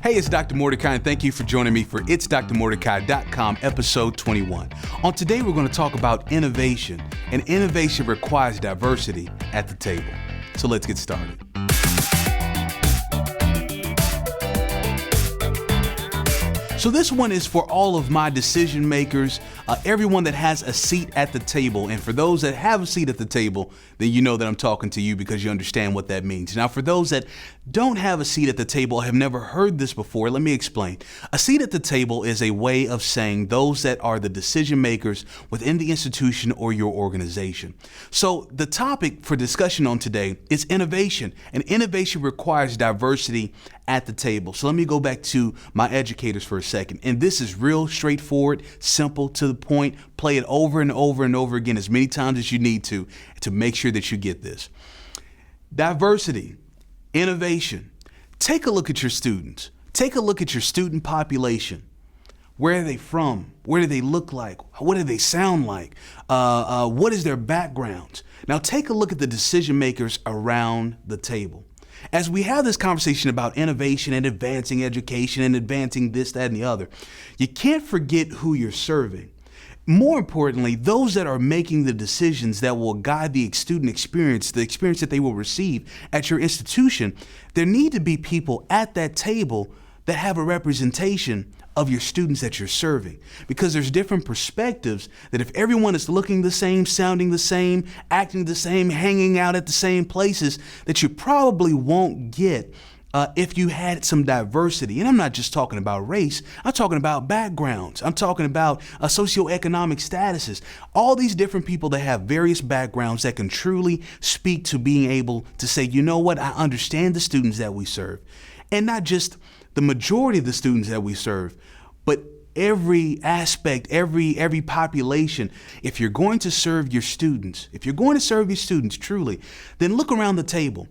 Hey, it's Dr. Mordecai, and thank you for joining me for itsdrmordecai.com, episode 21. On today, we're going to talk about innovation, and innovation requires diversity at the table. So let's get started. So this one is for all of my decision makers, everyone that has a seat at the table. And for those that have a seat at the table, then you know that I'm talking to you because you understand what that means. Now, for those that don't have a seat at the table, have never heard this before, let me explain. A seat at the table is a way of saying those that are the decision makers within the institution or your organization. So the topic for discussion on today is innovation, and innovation requires diversity at the table. So let me go back to my educators for a second. And this is real straightforward, simple, to the point. Play it over and over and over again as many times as you need to make sure that you get this. Diversity, innovation. Take a look at your students. Take a look at your student population. Where are they from? What do they look like? What do they sound like? What is their background? Now take a look at the decision makers around the table. As we have this conversation about innovation and advancing education and advancing this, that, and the other, you can't forget who you're serving. More importantly, those that are making the decisions that will guide the student experience, the experience that they will receive at your institution, there need to be people at that table that have a representation of your students that you're serving, because there's different perspectives that if everyone is looking the same, sounding the same, acting the same, hanging out at the same places, that you probably won't get if you had some diversity. And I'm not just talking about race, I'm talking about backgrounds. I'm talking about socioeconomic statuses. All these different people that have various backgrounds that can truly speak to being able to say, you know what, I understand the students that we serve. And not just the majority of the students that we serve, but every aspect, every population. If you're going to serve your students, truly, then look around the table.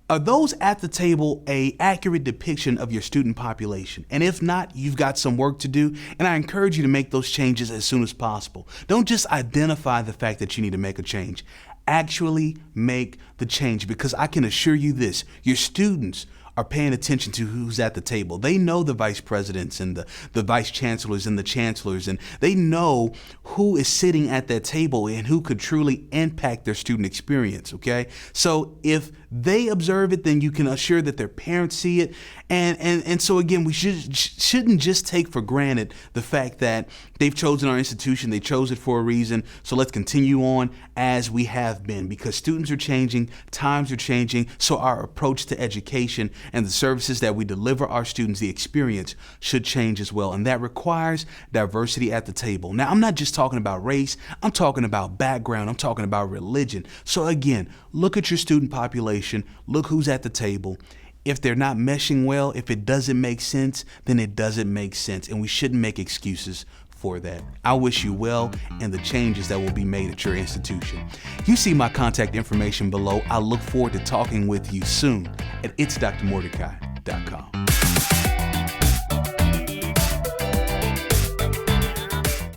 Are those at the table an accurate depiction of your student population? And if not, you've got some work to do, and I encourage you to make those changes as soon as possible. Don't just identify the fact that you need to make a change. Actually make the change, because I can assure you this, your students are paying attention to who's at the table. They know the vice presidents and the vice chancellors and the chancellors, and they know who is sitting at that table and who could truly impact their student experience, okay? So if they observe it, then you can assure that their parents see it. And so again, we shouldn't just take for granted the fact that they've chosen our institution, they chose it for a reason, so let's continue on as we have been, because students are changing, times are changing, so our approach to education and the services that we deliver our students, the experience, should change as well. And that requires diversity at the table. Now, I'm not just talking about race, I'm talking about background, I'm talking about religion. So again, look at your student population, look who's at the table. If they're not meshing well, if it doesn't make sense, then it doesn't make sense, and we shouldn't make excuses for that. I wish you well in the changes that will be made at your institution. You see my contact information below. I look forward to talking with you soon at itsdrmordecai.com.